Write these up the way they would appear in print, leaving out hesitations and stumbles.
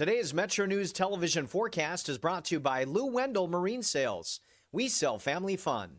Today's Metro News television forecast is brought to you by Lou Wendell Marine Sales. We sell family fun.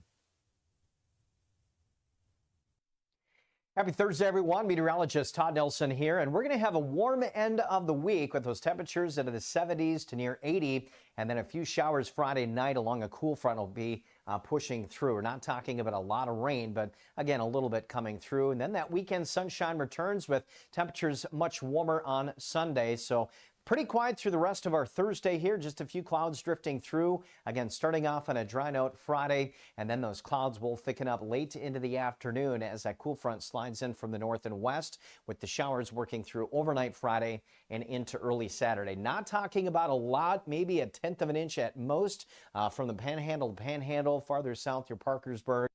Happy Thursday, everyone. Meteorologist Todd Nelson here, and we're going to have a warm end of the week with those temperatures into the 70s to near 80, and then a few showers Friday night along a cool front will be pushing through. We're not talking about a lot of rain, but again, a little bit coming through. And then that weekend sunshine returns with temperatures much warmer on Sunday. So pretty quiet through the rest of our Thursday here. Just a few clouds drifting through. Again, starting off on a dry note Friday, and then those clouds will thicken up late into the afternoon as that cool front slides in from the north and west, with the showers working through overnight Friday and into early Saturday. Not talking about a lot, maybe a tenth of an inch at most from the Panhandle to Panhandle, farther south your Parkersburg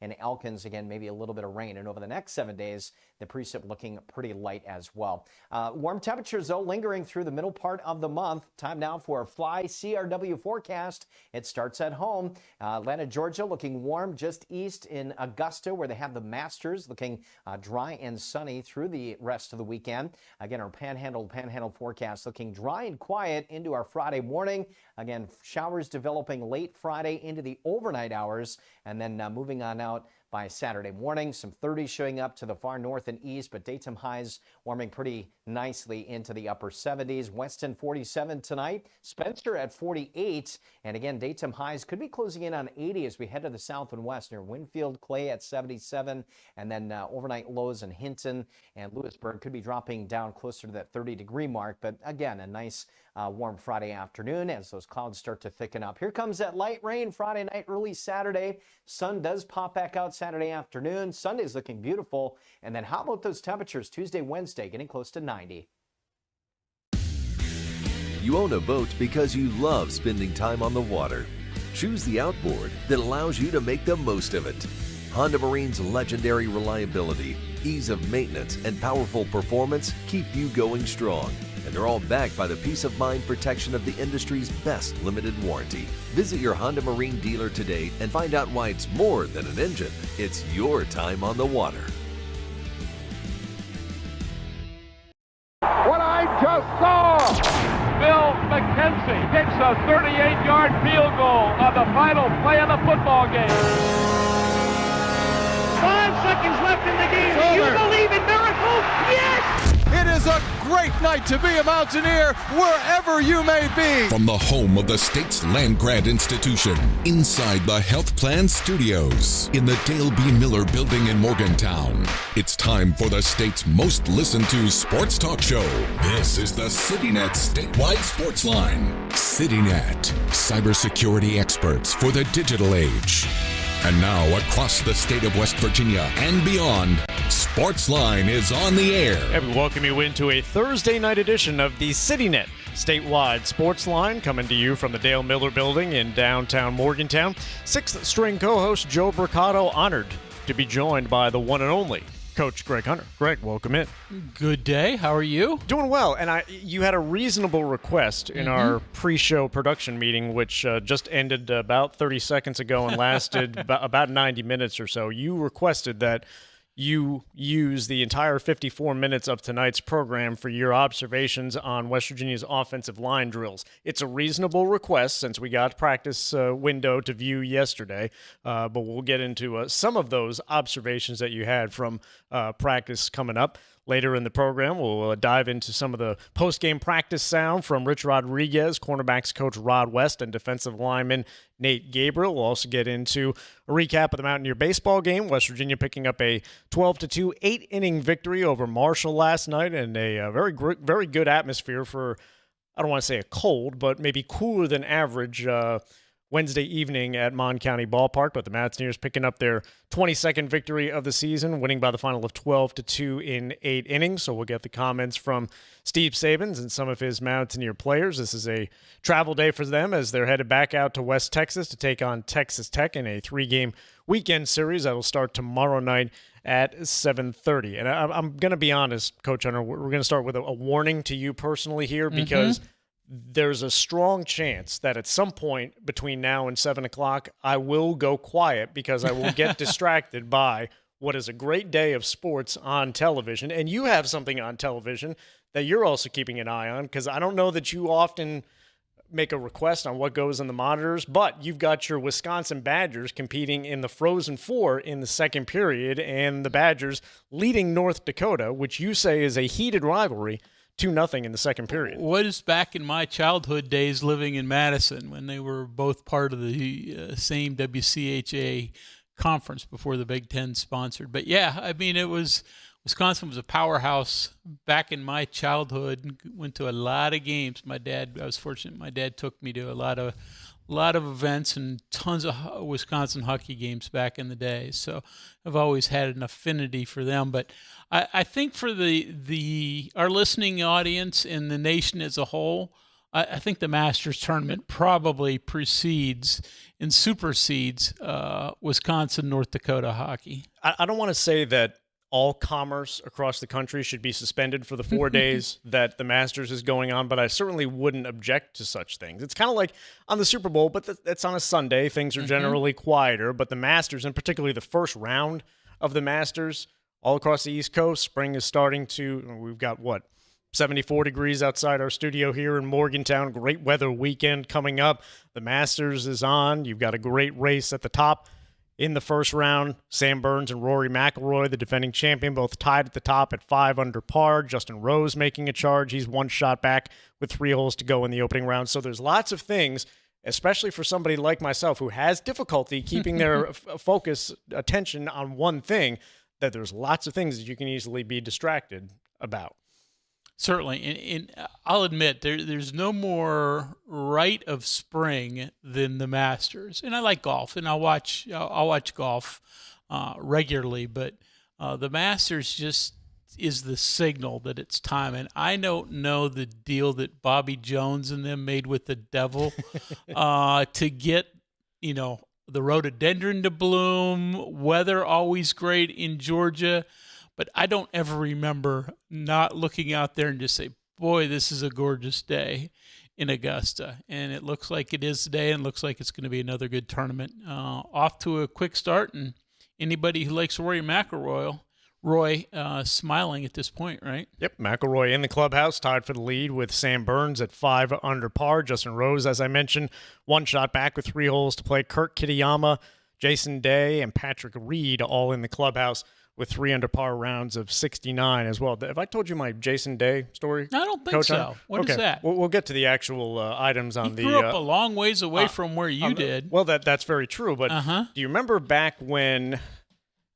and Elkins. Again, maybe a little bit of rain. And over the next 7 days, the precip looking pretty light as well. Warm temperatures, though, lingering through the middle part of the month. Time now for a Fly CRW forecast. It starts at home. Atlanta, Georgia, looking warm just east in Augusta, where they have the Masters, looking dry and sunny through the rest of the weekend. Again, our Panhandle forecast looking dry and quiet into our Friday morning. Again, showers developing late Friday into the overnight hours, and then moving on out by Saturday morning. Some 30s showing up to the far north and east, but daytime highs warming pretty nicely into the upper 70s. Weston 47 tonight, Spencer at 48, and again, daytime highs could be closing in on 80 as we head to the south and west near Winfield. Clay at 77, and then overnight lows in Hinton and Lewisburg could be dropping down closer to that 30-degree mark, but again, a nice warm Friday afternoon as those clouds start to thicken up. Here comes that light rain Friday night, early Saturday. Sun does pop back out Saturday afternoon. Sunday's looking beautiful. And then how about those temperatures Tuesday, Wednesday, getting close to 90? You own a boat because you love spending time on the water. Choose the outboard that allows you to make the most of it. Honda Marine's legendary reliability, ease of maintenance, and powerful performance keep you going strong. And they're all backed by the peace of mind protection of the industry's best limited warranty. Visit your Honda Marine dealer today and find out why it's more than an engine. It's your time on the water. What I just saw! Bill McKenzie hits a 38-yard field goal on the final play of the football game. 5 seconds left in the game. Do you believe in miracles? Yes! It is a great night to be a Mountaineer wherever you may be. From the home of the state's land-grant institution, inside the Health Plan Studios, in the Dale B. Miller Building in Morgantown, it's time for the state's most listened to sports talk show. This is the CityNet statewide Sportsline. CityNet, cybersecurity experts for the digital age. And now, across the state of West Virginia and beyond, Sportsline is on the air. And we welcome you into a Thursday night edition of the CityNet statewide Sportsline, coming to you from the Dale Miller Building in downtown Morgantown. Sixth string co-host Joe Bricado, honored to be joined by the one and only Coach Greg Hunter. Greg, welcome in. Good day. How are you? Doing well. And you had a reasonable request in our pre-show production meeting, which just ended about 30 seconds ago and lasted about 90 minutes or so. You requested that you use the entire 54 minutes of tonight's program for your observations on West Virginia's offensive line drills. It's a reasonable request since we got practice window to view yesterday, but we'll get into some of those observations that you had from practice coming up. Later in the program, we'll dive into some of the post-game practice sound from Rich Rodriguez, cornerbacks coach Rod West, and defensive lineman Nate Gabriel. We'll also get into a recap of the Mountaineer baseball game. West Virginia picking up a 12-2 8-inning victory over Marshall last night, and a very good atmosphere for, I don't want to say a cold, but maybe cooler than average Wednesday evening at Mon County Ballpark, but the Mountaineers picking up their 22nd victory of the season, winning by the final of 12-2 in 8 innings. So we'll get the comments from Steve Sabins and some of his Mountaineer players. This is a travel day for them as they're headed back out to West Texas to take on Texas Tech in a 3-game weekend series that will start tomorrow night at 7:30. And I'm going to be honest, Coach Hunter, we're going to start with a warning to you personally here because there's a strong chance that at some point between now and 7 o'clock, I will go quiet because I will get distracted by what is a great day of sports on television. And you have something on television that you're also keeping an eye on, because I don't know that you often make a request on what goes in the monitors, but you've got your Wisconsin Badgers competing in the Frozen Four in the second period, and the Badgers leading North Dakota, which you say is a heated rivalry, 2-0 in the second period. What is back in my childhood days living in Madison when they were both part of the same WCHA conference before the Big Ten sponsored. But yeah, I mean, Wisconsin was a powerhouse back in my childhood. Went to a lot of games. I was fortunate. My dad took me to a lot of events and tons of Wisconsin hockey games back in the day. So I've always had an affinity for them. But I think for our listening audience and the nation as a whole, I think the Masters tournament probably precedes and supersedes Wisconsin, North Dakota hockey. I don't want to say that all commerce across the country should be suspended for the 4 days that the Masters is going on, but I certainly wouldn't object to such things. It's kind of like on the Super Bowl, but that's on a Sunday. Things are generally quieter, but the Masters, and particularly the first round of the Masters, all across the East Coast, spring is starting to, we've got 74 degrees outside our studio here in Morgantown. Great weather weekend coming up. The Masters is on. You've got a great race at the top. In the first round, Sam Burns and Rory McIlroy, the defending champion, both tied at the top at 5 under par. Justin Rose making a charge. He's one shot back with 3 holes to go in the opening round. So there's lots of things, especially for somebody like myself who has difficulty keeping their attention on one thing, that there's lots of things that you can easily be distracted about. Certainly, and I'll admit there's no more rite of spring than the Masters. And I like golf, and I'll watch golf regularly. But the Masters just is the signal that it's time. And I don't know the deal that Bobby Jones and them made with the devil to get the rhododendron to bloom. Weather always great in Georgia. But I don't ever remember not looking out there and just say, boy, this is a gorgeous day in Augusta. And it looks like it is today, and looks like it's going to be another good tournament. Off to a quick start, and anybody who likes Rory McIlroy, smiling at this point, right? Yep, McIlroy in the clubhouse, tied for the lead with Sam Burns at 5 under par. Justin Rose, as I mentioned, one shot back with 3 holes to play. Kurt Kitayama, Jason Day, and Patrick Reed all in the clubhouse with 3 under par rounds of 69 as well. Have I told you my Jason Day story? I don't think so. What is that? We'll get to the actual items on you grew up a long ways away from where you did. Well, that's very true. But do you remember back when,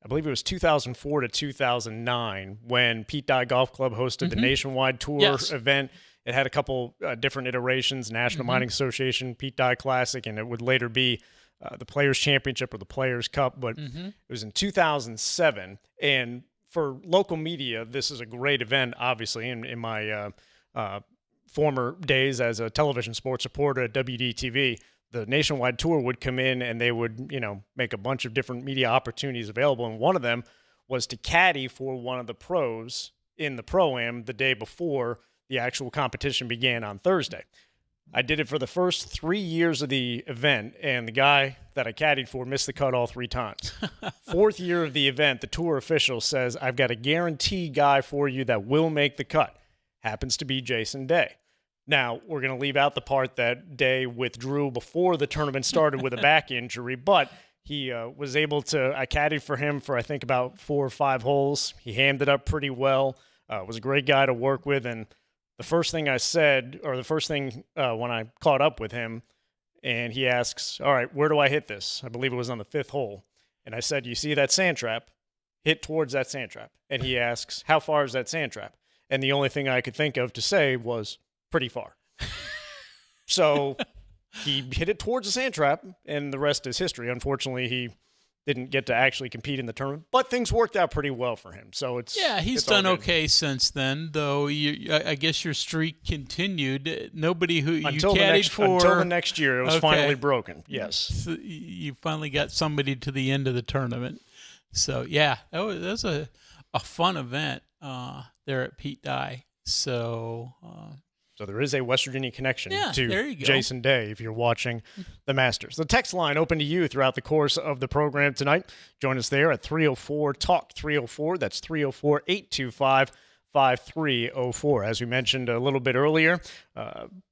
I believe it was 2004 to 2009, when Pete Dye Golf Club hosted the Nationwide Tour event? It had a couple different iterations, National Mining Association, Pete Dye Classic, and it would later be the Players' Championship or the Players' Cup, but it was in 2007. And for local media, this is a great event, obviously. In my former days as a television sports reporter at WDTV, the Nationwide Tour would come in and they would, make a bunch of different media opportunities available. And one of them was to caddy for one of the pros in the Pro-Am the day before the actual competition began on Thursday. I did it for the first 3 years of the event, and the guy that I caddied for missed the cut all 3 times. 4th year of the event, the tour official says, I've got a guarantee guy for you that will make the cut. Happens to be Jason Day. Now, we're going to leave out the part that Day withdrew before the tournament started with a back injury, but he was able to, I caddied for him for I think about 4 or 5 holes. He hammed it up pretty well. Was a great guy to work with, and the first thing I said, or the first thing when I caught up with him, and he asks, all right, where do I hit this? I believe it was on the 5th hole. And I said, you see that sand trap? Hit towards that sand trap. And he asks, how far is that sand trap? And the only thing I could think of to say was, pretty far. So he hit it towards the sand trap, and the rest is history. Unfortunately, he didn't get to actually compete in the tournament, but things worked out pretty well for him. So he's done okay since then, though. I guess your streak continued. Nobody who you caddied for until the next year, it was finally broken. Yes, so you finally got somebody to the end of the tournament. So that was a fun event there at Pete Dye. So So there is a West Virginia connection there to you go. Jason Day if you're watching the Masters. The text line open to you throughout the course of the program tonight. Join us there at 304-TALK 304. That's 304-825-5304. As we mentioned a little bit earlier,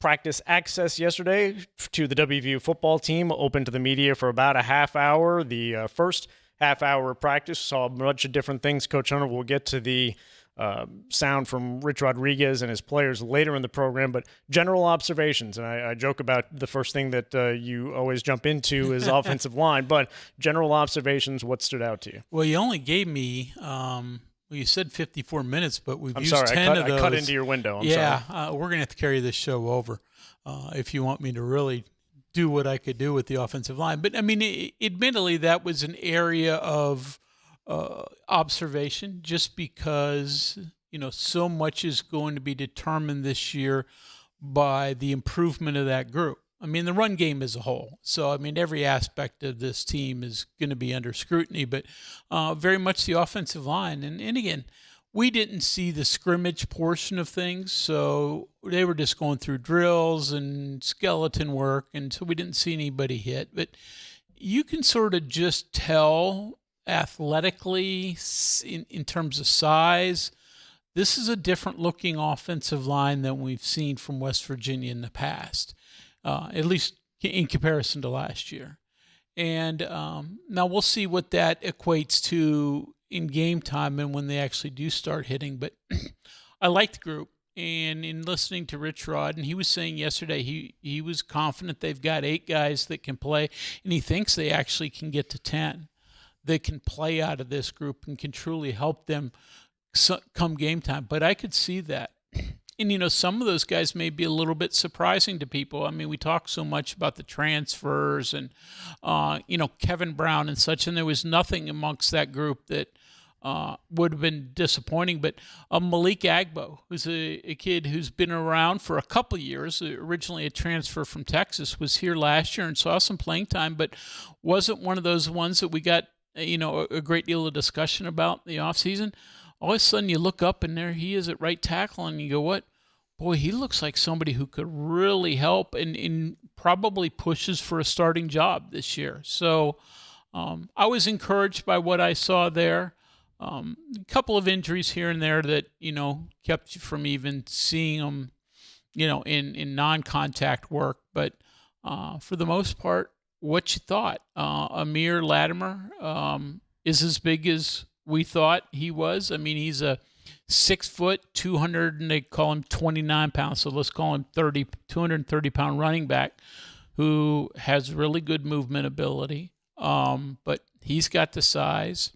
practice access yesterday to the WVU football team open to the media for about a half hour. The first half hour of practice saw a bunch of different things. Coach Hunter will get to the sound from Rich Rodriguez and his players later in the program, but general observations. And I joke about the first thing that you always jump into is offensive line, but general observations, what stood out to you? Well, you only gave me, you said 54 minutes, but we've used sorry, 10 of those. I cut into your window. I'm sorry. We're going to have to carry this show over if you want me to really do what I could do with the offensive line. But, I mean, admittedly, that was an area of observation, just because so much is going to be determined this year by the improvement of that group. I mean, the run game as a whole. So, I mean, every aspect of this team is going to be under scrutiny, but very much the offensive line. And again, we didn't see the scrimmage portion of things, so they were just going through drills and skeleton work, and so we didn't see anybody hit. But you can sort of just tell athletically, in terms of size, this is a different looking offensive line than we've seen from West Virginia in the past, at least in comparison to last year. And now we'll see what that equates to in game time and when they actually do start hitting. But I like the group. And in listening to Rich Rod, and he was saying yesterday he was confident they've got 8 guys that can play, and he thinks they actually can get to 10. That can play out of this group and can truly help them come game time. But I could see that. And, some of those guys may be a little bit surprising to people. I mean, we talk so much about the transfers and, Kevin Brown and such, and there was nothing amongst that group that would have been disappointing. But Malik Agbo, who's a kid who's been around for a couple of years, originally a transfer from Texas, was here last year and saw some playing time, but wasn't one of those ones that we got a great deal of discussion about in the offseason. All of a sudden you look up and there he is at right tackle and you go, what? Boy, he looks like somebody who could really help and probably pushes for a starting job this year. So I was encouraged by what I saw there. A couple of injuries here and there that, kept you from even seeing them, in non-contact work. But for the most part, what you thought. Amir Latimer is as big as we thought he was. I mean, he's a 6 foot, 200, and they call him 29 pounds. So let's call him 230-pound running back who has really good movement ability. But he's got the size.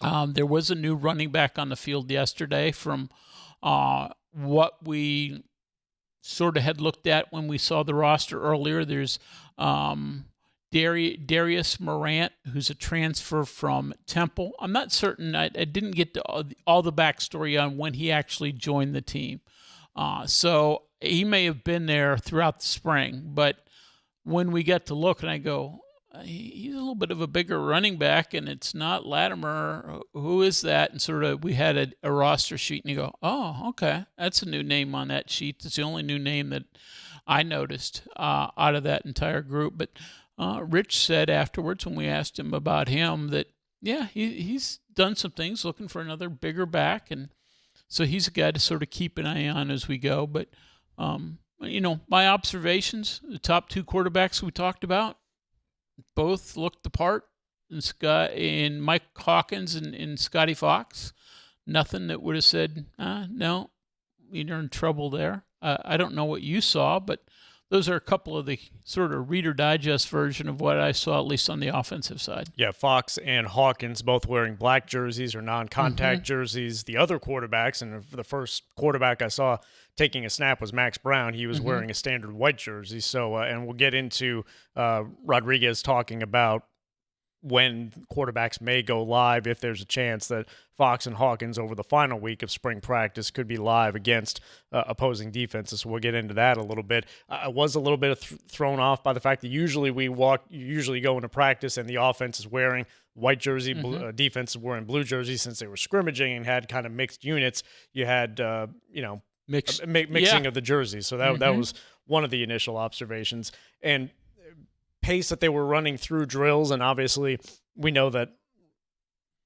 There was a new running back on the field yesterday from what we sort of had looked at when we saw the roster earlier. There's Darius Morant, who's a transfer from Temple. I'm not certain. I didn't get to all the backstory on when he actually joined the team. So he may have been there throughout the spring. But when we got to look, and I go, he's a little bit of a bigger running back, and it's not Latimer. Who is that? And sort of we had a roster sheet, and you go, oh, okay. That's a new name on that sheet. It's the only new name that I noticed out of that entire group. But Rich said afterwards when we asked him about him that, yeah, he's done some things looking for another bigger back. And so he's a guy to sort of keep an eye on as we go. But, my observations, the top 2 quarterbacks we talked about, both looked the part in Mike Hawkins and Scotty Fox. Nothing that would have said, no, you're in trouble there. I don't know what you saw, but those are a couple of the sort of Reader Digest version of what I saw, at least on the offensive side. Yeah, Fox and Hawkins both wearing black jerseys or non-contact jerseys. The other quarterbacks, and the first quarterback I saw taking a snap was Max Brown. He was wearing a standard white jersey. So, and we'll get into Rodriguez talking about when quarterbacks may go live, if there's a chance that Fox and Hawkins over the final week of spring practice could be live against opposing defenses. So we'll get into that a little bit. I was a little bit thrown off by the fact that usually go into practice and the offense is wearing white jersey, defense is wearing blue jersey since they were scrimmaging and had kind of mixed units. You had, mixing of the jerseys. So that was one of the initial observations. And pace that they were running through drills, and obviously we know that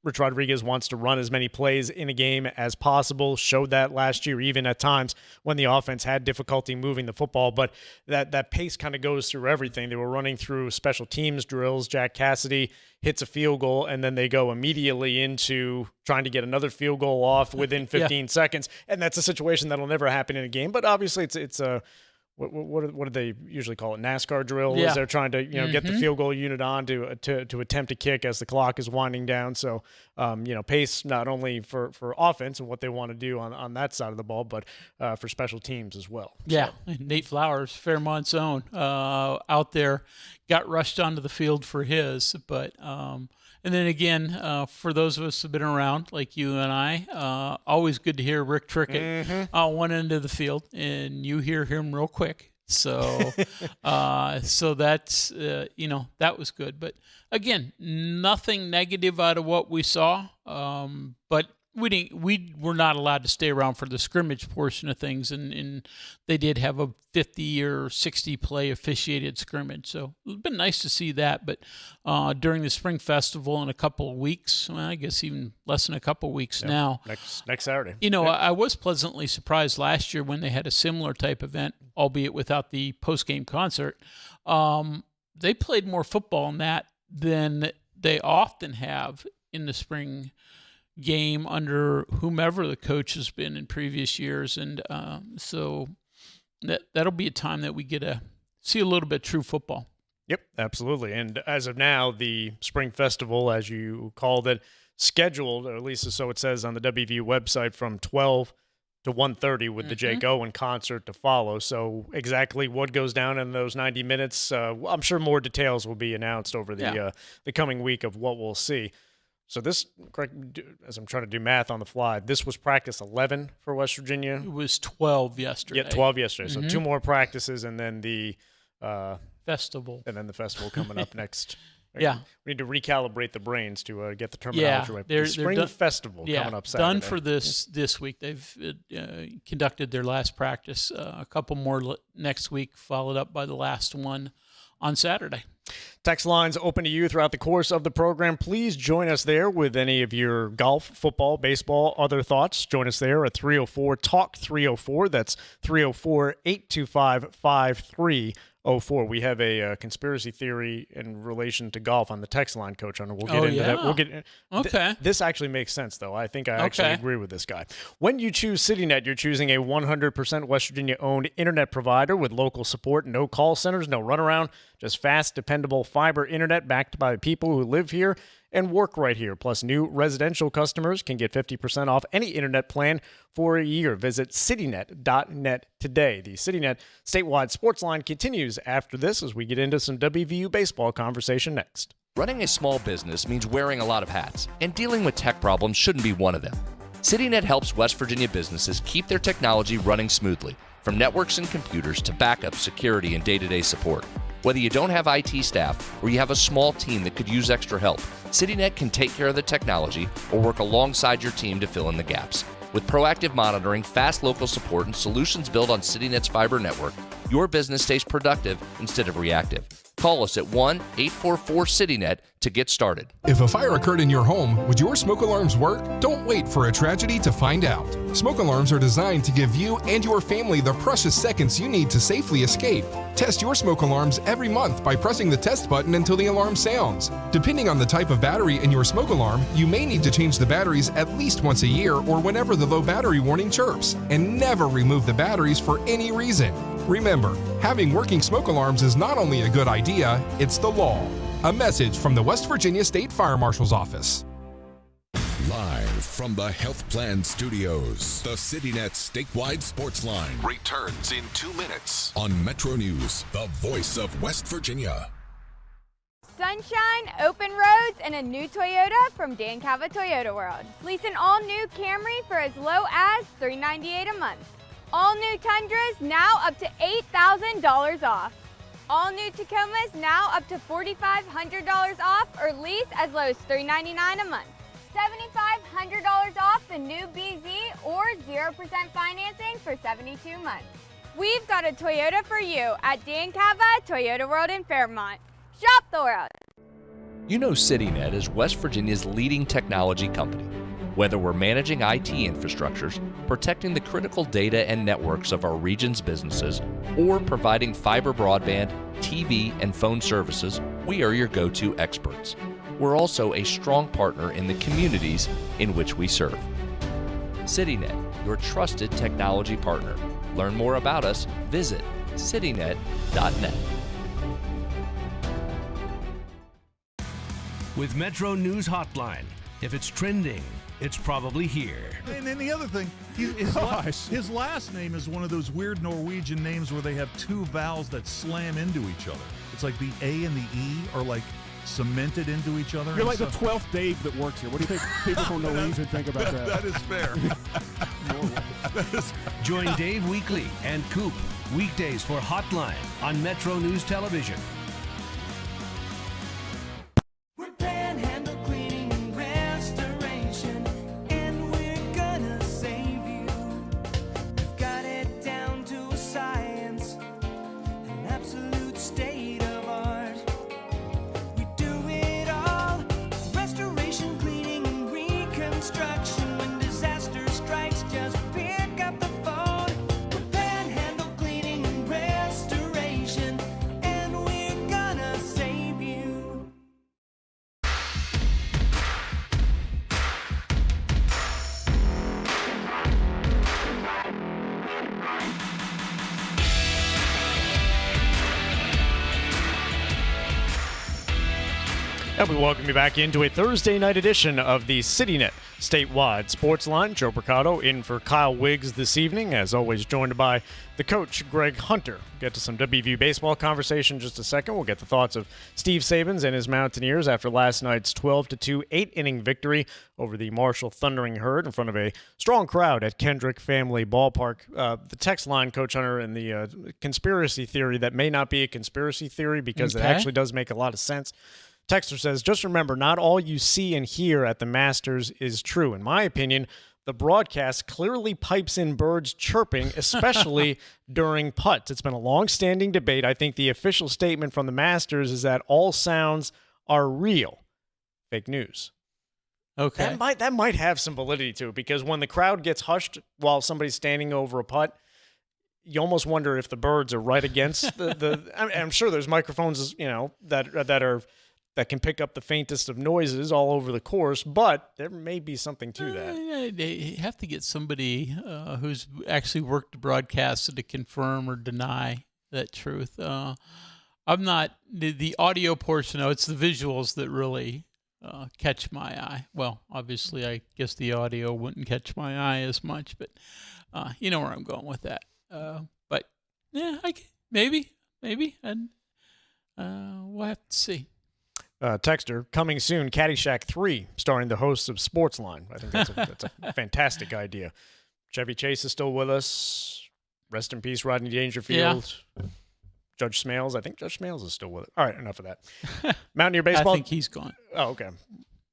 Rich Rodriguez wants to run as many plays in a game as possible, showed that last year, even at times when the offense had difficulty moving the football. But that pace kind of goes through everything. They were running through special teams drills. Jack Cassidy hits a field goal, and then they go immediately into trying to get another field goal off within 15 seconds. And that's a situation that'll never happen in a game. But obviously it's a what do they usually call it? NASCAR drill? Is they're trying to get the field goal unit on to attempt a kick as the clock is winding down. So pace not only for offense and what they want to do on that side of the ball, but for special teams as well. Yeah, so. Nate Flowers, Fairmont's own, out there, got rushed onto the field for his, but. And then again, for those of us who've been around, like you and I, always good to hear Rick Trickett on one end of the field, and you hear him real quick. So, so that's that was good. But again, nothing negative out of what we saw. But we were not allowed to stay around for the scrimmage portion of things, and they did have a 50 or 60 play officiated scrimmage, so it's been nice to see that. But during the spring festival in a couple of weeks, well, I guess even less than a couple of weeks now, next Saturday, I was pleasantly surprised last year when they had a similar type event, albeit without the post-game concert. They played more football in that than they often have in the spring game under whomever the coach has been in previous years, and so that'll be a time that we get to see a little bit of true football. Yep, absolutely. And as of now, the Spring Festival, as you called it, scheduled, or at least so it says on the WVU website, from 12 to 1:30 with the Jake Owen concert to follow. So exactly what goes down in those 90 minutes, I'm sure more details will be announced over the coming week of what we'll see. So this, correct, as I'm trying to do math on the fly, this was practice 11 for West Virginia? It was 12 yesterday. Yeah, 12 yesterday. So 2 more practices, and then the festival. And then the festival coming up next. Yeah. We need to recalibrate the brains to get the terminology right. The Spring Festival coming up Saturday. Done for this week. They've conducted their last practice. A couple more next week, followed up by the last one on Saturday. Text lines open to you throughout the course of the program. Please join us there with any of your golf, football, baseball, other thoughts. Join us there at 304-TALK-304. That's 304-825-5304. We have a conspiracy theory in relation to golf on the text line, Coach Hunter. We'll get into that. We'll get okay. This actually makes sense, though. I think I actually agree with this guy. When you choose CityNet, you're choosing a 100% West Virginia-owned internet provider with local support, no call centers, no runaround, just fast, dependable fiber internet backed by people who live here and work right here. Plus, new residential customers can get 50% off any internet plan for a year. Visit citynet.net today. The CityNet statewide sports line continues after this as we get into some WVU baseball conversation next. Running a small business means wearing a lot of hats, and dealing with tech problems shouldn't be one of them. CityNet helps West Virginia businesses keep their technology running smoothly, from networks and computers to backup, security, and day-to-day support. Whether you don't have IT staff or you have a small team that could use extra help, CityNet can take care of the technology or work alongside your team to fill in the gaps. With proactive monitoring, fast local support, and solutions built on CityNet's fiber network, your business stays productive instead of reactive. Call us at 1-844-CityNet to get started. If a fire occurred in your home, would your smoke alarms work? Don't wait for a tragedy to find out. Smoke alarms are designed to give you and your family the precious seconds you need to safely escape. Test your smoke alarms every month by pressing the test button until the alarm sounds. Depending on the type of battery in your smoke alarm, you may need to change the batteries at least once a year or whenever the low battery warning chirps, and never remove the batteries for any reason. Remember, having working smoke alarms is not only a good idea, it's the law. A message from the West Virginia State Fire Marshal's Office. Live from the Health Plan Studios, the CityNet statewide sports line Returns in 2 minutes. on Metro News, the voice of West Virginia. Sunshine, open roads, and a new Toyota from Dan Calva Toyota World. Lease an all-new Camry for as low as $398 a month. All new Tundras now up to $8,000 off. All new Tacomas now up to $4,500 off or lease as low as $399 a month. $7,500 off the new BZ or 0% financing for 72 months. We've got a Toyota for you at Dan Cava Toyota World in Fairmont. Shop the world. You know CityNet is West Virginia's leading technology company. Whether we're managing IT infrastructures, protecting the critical data and networks of our region's businesses, or providing fiber broadband, TV, and phone services, we are your go-to experts. We're also a strong partner in the communities in which we serve. CityNet, your trusted technology partner. Learn more about us, visit citynet.net. With Metro News Hotline, if it's trending, it's probably here. And then the other thing, his last name is one of those weird Norwegian names where they have two vowels that slam into each other. It's like the A and the E are like cemented into each other. You're like the 12th Dave that works here. What do you think people from Norwegian think about that? That is fair. Join Dave Weekly and Coop weekdays for Hotline on Metro News Television. And we welcome you back into a Thursday night edition of the CityNet statewide Sportsline. Joe Mercado in for Kyle Wiggs this evening, as always joined by the coach, Greg Hunter. Get to some WVU baseball conversation in just a second. We'll get the thoughts of Steve Sabins and his Mountaineers after last night's 12-2 8-inning victory over the Marshall Thundering Herd in front of a strong crowd at Kendrick Family Ballpark. The text line, Coach Hunter, and the conspiracy theory that may not be a conspiracy theory because it actually does make a lot of sense. Texter says, just remember, not all you see and hear at the Masters is true. In my opinion, the broadcast clearly pipes in birds chirping, especially during putts. It's been a long-standing debate. I think the official statement from the Masters is that all sounds are real. Fake news. Okay. That might have some validity to it, because when the crowd gets hushed while somebody's standing over a putt, you almost wonder if the birds are right against the I'm sure there's microphones, that can pick up the faintest of noises all over the course, but there may be something to that. They have to get somebody who's actually worked the broadcast to confirm or deny that truth. I'm not the audio portion. It's the visuals that really catch my eye. Well, obviously, I guess the audio wouldn't catch my eye as much, but you know where I'm going with that. But yeah, maybe, and we'll have to see. Texter, coming soon, Caddyshack 3, starring the hosts of Sportsline. I think that's a fantastic idea. Chevy Chase is still with us. Rest in peace, Rodney Dangerfield. Yeah. Judge Smales. I think Judge Smales is still with it. All right, enough of that. Mountaineer baseball. I think he's gone. Oh, okay.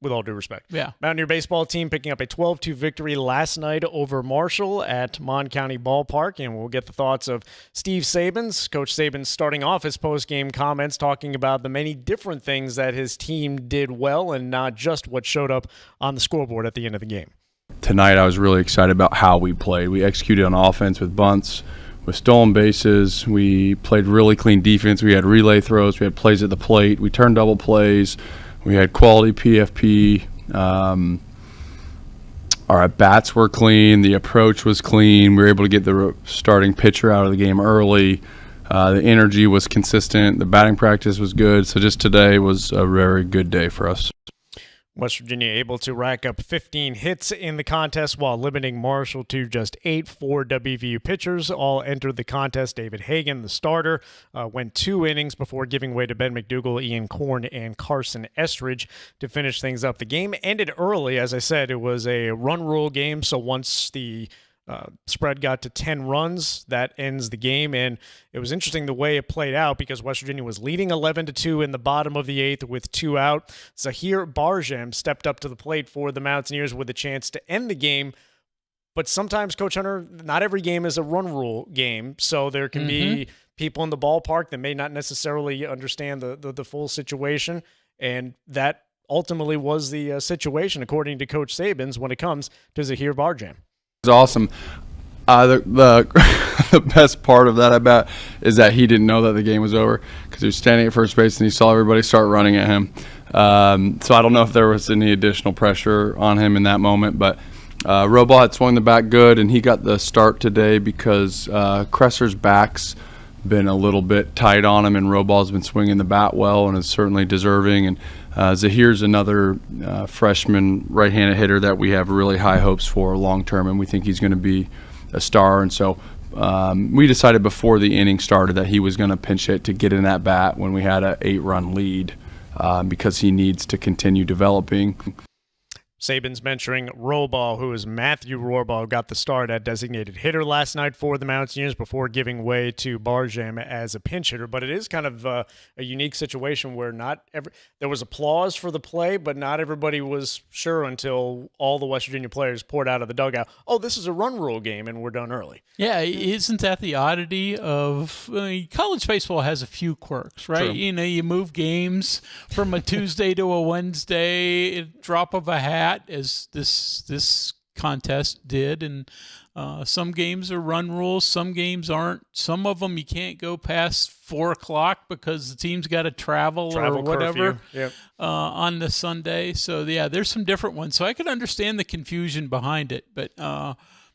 With all due respect. Yeah. Mountaineer baseball team picking up a 12-2 victory last night over Marshall at Mon County Ballpark, and we'll get the thoughts of Steve Sabins. Coach Sabins starting off his post-game comments talking about the many different things that his team did well and not just what showed up on the scoreboard at the end of the game. Tonight I was really excited about how we played. We executed on offense with bunts, with stolen bases. We played really clean defense. We had relay throws. We had plays at the plate. We turned double plays. We had quality PFP. Our at-bats were clean. The approach was clean. We were able to get the starting pitcher out of the game early. The energy was consistent. The batting practice was good. So just today was a very good day for us. West Virginia able to rack up 15 hits in the contest while limiting Marshall to just 8. 4 WVU pitchers all entered the contest. David Hagan, the starter, went 2 innings before giving way to Ben McDougall, Ian Korn, and Carson Estridge to finish things up. The game ended early. As I said, it was a run rule game, so once the Spread got to 10 runs. That ends the game, and it was interesting the way it played out because West Virginia was leading 11-2 in the bottom of the 8th with 2 out. Zahir Barjam stepped up to the plate for the Mountaineers with a chance to end the game. But sometimes, Coach Hunter, not every game is a run rule game, so there can be people in the ballpark that may not necessarily understand the full situation, and that ultimately was the situation, according to Coach Sabins, when it comes to Zahir Barjam. It's awesome. The best part of that, I bet, is that he didn't know that the game was over because he was standing at first base and he saw everybody start running at him. So I don't know if there was any additional pressure on him in that moment, but Robal had swung the bat good, and he got the start today because Cresser's back's been a little bit tight on him, and Robal's been swinging the bat well and is certainly deserving. And Zahir's another freshman right-handed hitter that we have really high hopes for long-term, and we think he's going to be a star. And so we decided before the inning started that he was going to pinch hit to get in that bat when we had an 8-run lead because he needs to continue developing. Sabins mentioning Roybal, who is Matthew Roybal, got the start at designated hitter last night for the Mountaineers before giving way to Barjam as a pinch hitter. But it is kind of a unique situation where there was applause for the play, but not everybody was sure until all the West Virginia players poured out of the dugout, oh, this is a run rule game, and we're done early. Yeah, isn't that the oddity of college baseball has a few quirks, right? True. You move games from a Tuesday to a Wednesday, a drop of a hat, as this contest did, and some games are run rules, some games aren't. Some of them you can't go past 4 o'clock because the team's got to travel or whatever on the Sunday. So yeah, there's some different ones. So I could understand the confusion behind it, but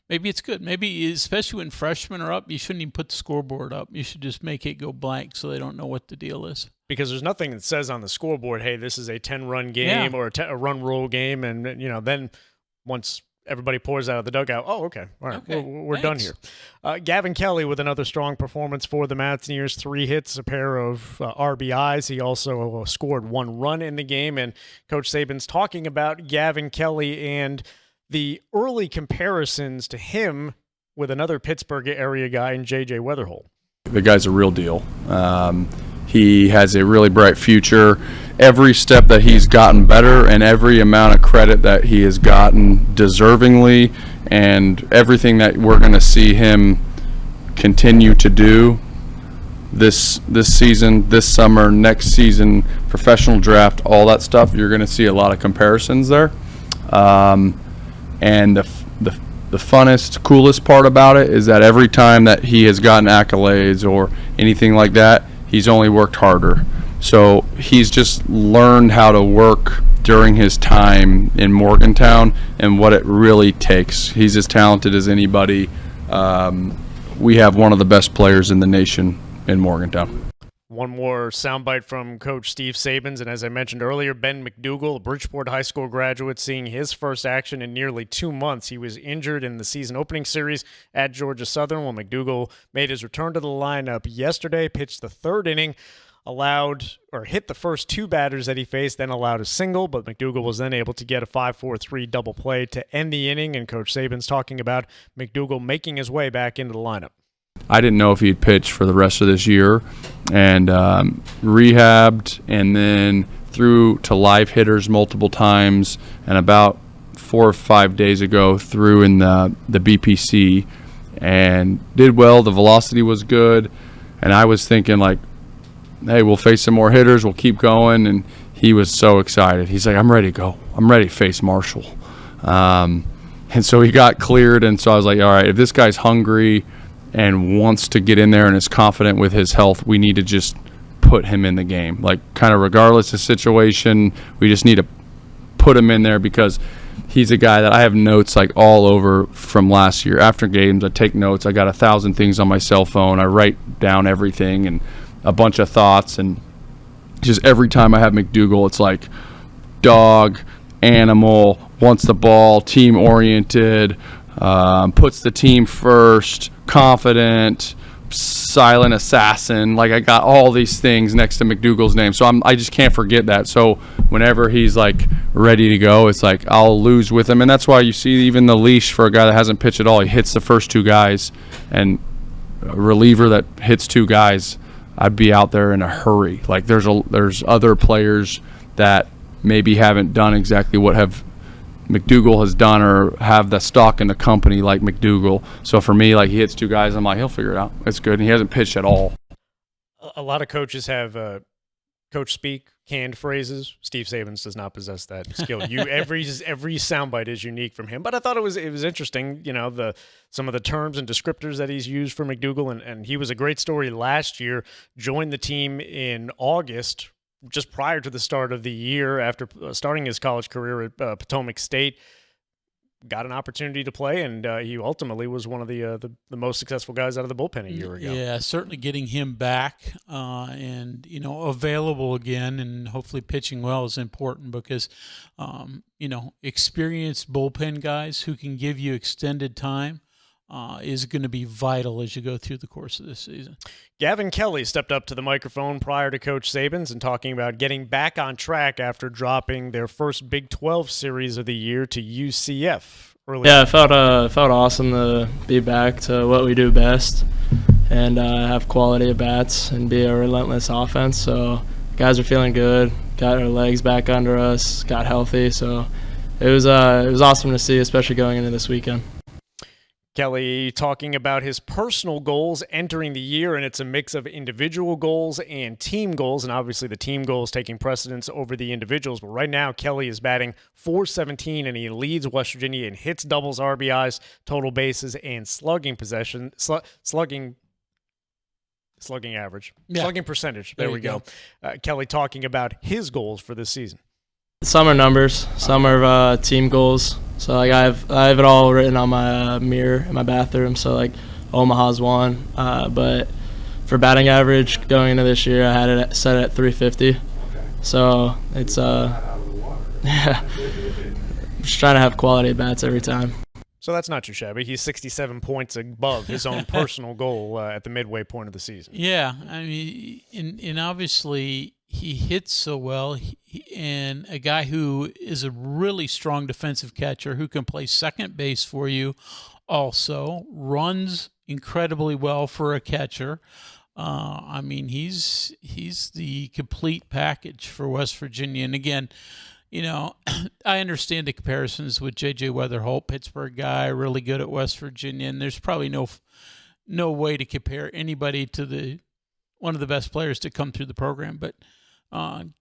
maybe it's good. Maybe, especially when freshmen are up, you shouldn't even put the scoreboard up. You should just make it go blank so they don't know what the deal is. Because there's nothing that says on the scoreboard, hey, this is a 10-run game or a run rule game. And, then once everybody pours out of the dugout, oh, okay, all right, we're done here. Gavin Kelly with another strong performance for the Mountaineers, 3 hits, a pair of RBIs. He also scored 1 run in the game. And Coach Sabin's talking about Gavin Kelly and the early comparisons to him with another Pittsburgh area guy in J.J. Weatherholt. The guy's a real deal. He has a really bright future. Every step that he's gotten better and every amount of credit that he has gotten deservingly, and everything that we're going to see him continue to do this season, this summer, next season, professional draft, all that stuff, you're going to see a lot of comparisons there. And the funnest, coolest part about it is that every time that he has gotten accolades or anything like that, he's only worked harder. So he's just learned how to work during his time in Morgantown and what it really takes. He's as talented as anybody. We have one of the best players in the nation in Morgantown. One more soundbite from Coach Steve Sabins, and as I mentioned earlier, Ben McDougal, a Bridgeport High School graduate, seeing his first action in nearly 2 months. He was injured in the season opening series at Georgia Southern when McDougal made his return to the lineup yesterday, pitched the 3rd inning, hit the first 2 batters that he faced, then allowed a single, but McDougal was then able to get a 5-4-3 double play to end the inning, and Coach Sabins talking about McDougal making his way back into the lineup. I didn't know if he'd pitch for the rest of this year, and rehabbed and then threw to live hitters multiple times, and about 4 or 5 days ago threw in the BPC and did well. The velocity was good, and I was thinking like, hey, we'll face some more hitters, we'll keep going, and he was so excited. He's like, I'm ready to go. I'm ready to face Marshall. And so he got cleared, and so I was like, all right, if this guy's hungry and wants to get in there and is confident with his health, we need to just put him in the game. Like, kind of regardless of situation, we just need to put him in there because he's a guy that I have notes like all over from last year. After games, I take notes. I got 1,000 things on my cell phone. I write down everything and a bunch of thoughts. And just every time I have McDougal, it's like dog, animal, wants the ball, team-oriented, puts the team first, confident, silent assassin. Like, I got all these things next to McDougal's name, so I just can't forget that. So whenever he's like ready to go, it's like I'll lose with him. And that's why you see even the leash for a guy that hasn't pitched at all. He hits the first 2 guys, and a reliever that hits 2 guys, I'd be out there in a hurry. Like there's other players that maybe haven't done exactly what McDougal has done or have the stock in the company like McDougal. So for me, like he hits 2 guys, I'm like, he'll figure it out. It's good. And he hasn't pitched at all. A lot of coaches have coach speak, canned phrases. Steve Sabins does not possess that skill. Every soundbite is unique from him. But I thought it was interesting, some of the terms and descriptors that he's used for McDougal, and he was a great story last year. Joined the team in August, just prior to the start of the year, after starting his college career at Potomac State. Got an opportunity to play, and he ultimately was one of the most successful guys out of the bullpen a year ago. Yeah, certainly getting him back and available again, and hopefully pitching well is important because experienced bullpen guys who can give you extended time is going to be vital as you go through the course of this season. Gavin Kelly stepped up to the microphone prior to Coach Sabins and talking about getting back on track after dropping their first Big 12 series of the year to UCF earlier. Yeah, it felt awesome to be back to what we do best and have quality at bats and be a relentless offense. So guys are feeling good, got our legs back under us, got healthy. So it was awesome to see, especially going into this weekend. Kelly talking about his personal goals entering the year, and it's a mix of individual goals and team goals, and obviously the team goals taking precedence over the individuals. But right now, Kelly is batting .417, and he leads West Virginia in hits, doubles, RBIs, total bases, and slugging possession, slugging average, slugging percentage. There we go. Kelly talking about his goals for this season. Some are numbers, some are team goals. So like I have it all written on my mirror in my bathroom. So like Omaha's one, but for batting average going into this year, I had it set at 350. So it's just trying to have quality at bats every time. So that's not too shabby. He's 67 points above his own personal goal at the midway point of the season. Yeah, I mean, and obviously he hits so well, and a guy who is a really strong defensive catcher who can play second base for you also, runs incredibly well for a catcher. I mean, he's the complete package for West Virginia. And again, I understand the comparisons with J.J. Weatherholt, Pittsburgh guy, really good at West Virginia, and there's probably no way to compare anybody to one of the best players to come through the program. But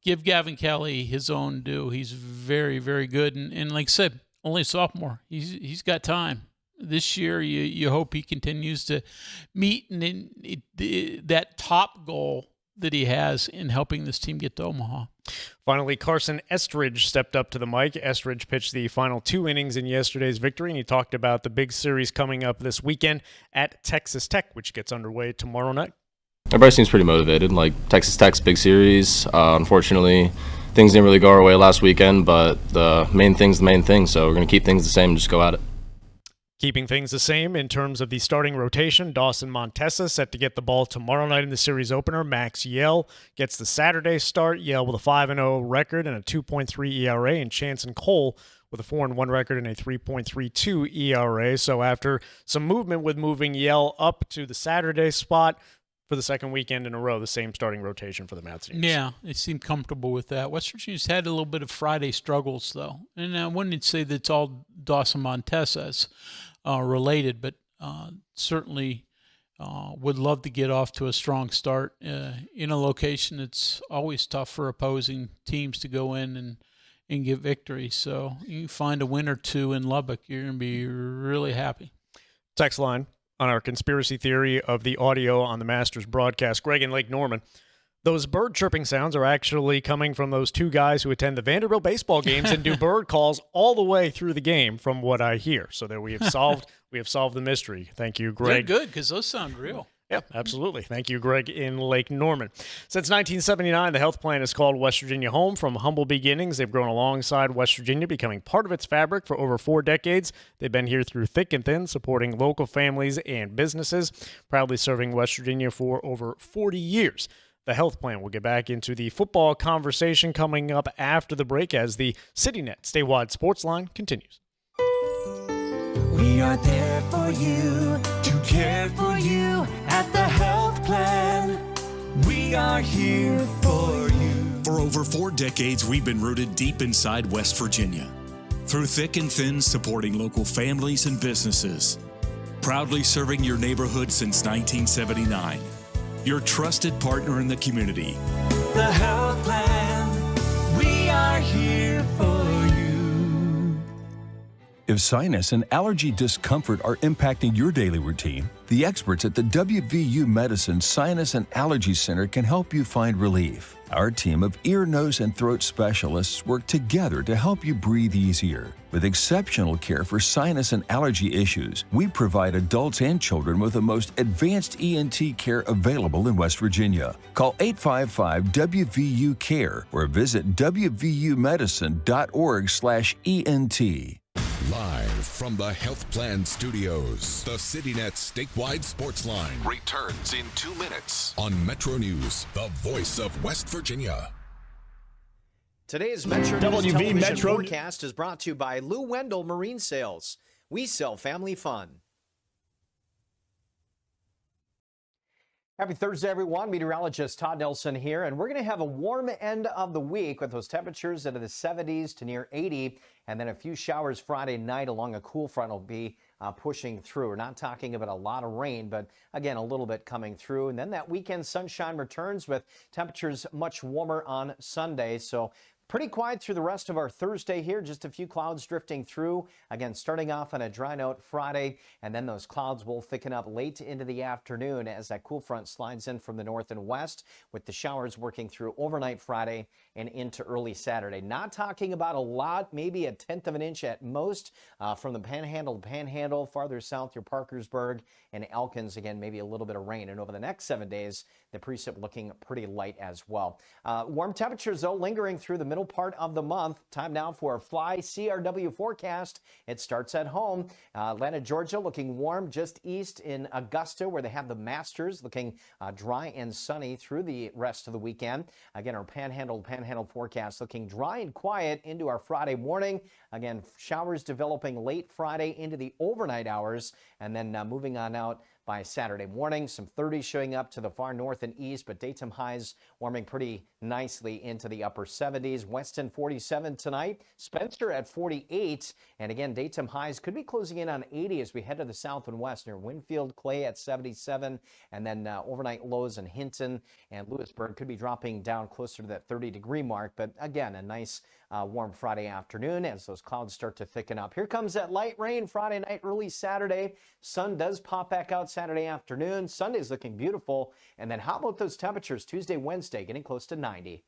give Gavin Kelly his own due. He's very, very good, and like I said, only a sophomore. He's got time. This year, you hope he continues to meet that top goal that he has in helping this team get to Omaha. Finally, Carson Estridge stepped up to the mic. Estridge pitched the final 2 innings in yesterday's victory, and he talked about the big series coming up this weekend at Texas Tech, which gets underway tomorrow night. Everybody seems pretty motivated. Like Texas Tech's big series. Unfortunately, things didn't really go our way last weekend, but the main thing's the main thing, so we're going to keep things the same and just go at it. Keeping things the same in terms of the starting rotation, Dawson Montesa set to get the ball tomorrow night in the series opener. Max Yell gets the Saturday start. Yell with a 5-0 record and a 2.3 ERA, and Chanson Cole with a 4-1 record and a 3.32 ERA. So after some movement with moving Yell up to the Saturday spot for the second weekend in a row, the same starting rotation for the Mountaineers. Yeah, they seem comfortable with that. West Virginia's had a little bit of Friday struggles, though. And I wouldn't say that it's all Dawson Montesa's related, but certainly would love to get off to a strong start in a location that's always tough for opposing teams to go in and get victory. So you find a win or two in Lubbock, you're going to be really happy. Textline on our conspiracy theory of the audio on the Masters broadcast. Greg in Lake Norman. Those bird chirping sounds are actually coming from those 2 guys who attend the Vanderbilt baseball games and do bird calls all the way through the game, from what I hear. So there we have solved the mystery. Thank you, Greg. They're good because those sound real. Yeah, absolutely. Thank you, Greg in Lake Norman. Since 1979, the health plan has called West Virginia home. From humble beginnings, they've grown alongside West Virginia, becoming part of its fabric for over 4 decades. They've been here through thick and thin, supporting local families and businesses, proudly serving West Virginia for over 40 years. the health plan. We'll get back into the football conversation coming up after the break as the CityNet statewide Sportsline continues. We are there for you, to care for you at the health plan. We are here for you. For over 4 decades, we've been rooted deep inside West Virginia. Through thick and thin, supporting local families and businesses. Proudly serving your neighborhood since 1979. Your trusted partner in the community. The health plan, we are here for you. If sinus and allergy discomfort are impacting your daily routine, the experts at the WVU Medicine Sinus and Allergy Center can help you find relief. Our team of ear, nose, and throat specialists work together to help you breathe easier. With exceptional care for sinus and allergy issues, we provide adults and children with the most advanced ENT care available in West Virginia. Call 855-WVU-CARE or visit wvumedicine.org/ENT. Live from the Health Plan Studios, the CityNet statewide Sportsline returns in 2 minutes on Metro News, the voice of West Virginia. Today's Metro News television forecast is brought to you by Lou Wendell Marine Sales. We sell family fun. Happy Thursday, everyone. Meteorologist Todd Nelson here, and we're going to have a warm end of the week with those temperatures into the 70s to near 80, and then a few showers Friday night along a cool front will be pushing through. We're not talking about a lot of rain, but again, a little bit coming through. And then that weekend sunshine returns with temperatures much warmer on Sunday. So pretty quiet through the rest of our Thursday here. Just a few clouds drifting through. Again, starting off on a dry note Friday, and then those clouds will thicken up late into the afternoon as that cool front slides in from the north and west, with the showers working through overnight Friday and into early Saturday. Not talking about a lot, maybe a 1/10 of an inch at most from the Panhandle to Panhandle, farther south through Parkersburg and Elkins. Again, maybe a little bit of rain. And over the next 7 days, the precip looking pretty light as well. Warm temperatures, though, lingering through the middle part of the month. Time now for a Fly CRW forecast. It starts at home. Atlanta, Georgia, looking warm just east in Augusta, where they have the Masters, looking dry and sunny through the rest of the weekend. Again, our Panhandle forecast looking dry and quiet into our Friday morning. Again, showers developing late Friday into the overnight hours, and then moving on out by Saturday morning. Some 30s showing up to the far north and east, but daytime highs warming pretty nicely into the upper 70s. Weston 47 tonight, Spencer at 48, and again, daytime highs could be closing in on 80 as we head to the south and west near Winfield. Clay at 77, and then overnight lows in Hinton and Lewisburg could be dropping down closer to that 30-degree mark, but again, a nice warm Friday afternoon as those clouds start to thicken up. Here comes that light rain Friday night, early Saturday. Sun does pop back out Saturday afternoon. Sunday's looking beautiful. And then how about those temperatures Tuesday, Wednesday, getting close to 90?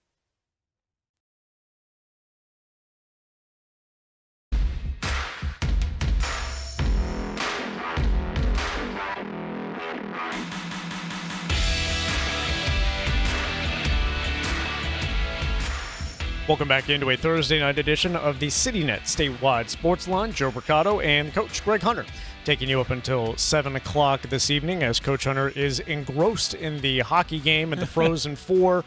Welcome back into a Thursday night edition of the CityNet statewide Sportsline. Joe Mercado and Coach Greg Hunter taking you up until 7 o'clock this evening as Coach Hunter is engrossed in the hockey game at the Frozen Four.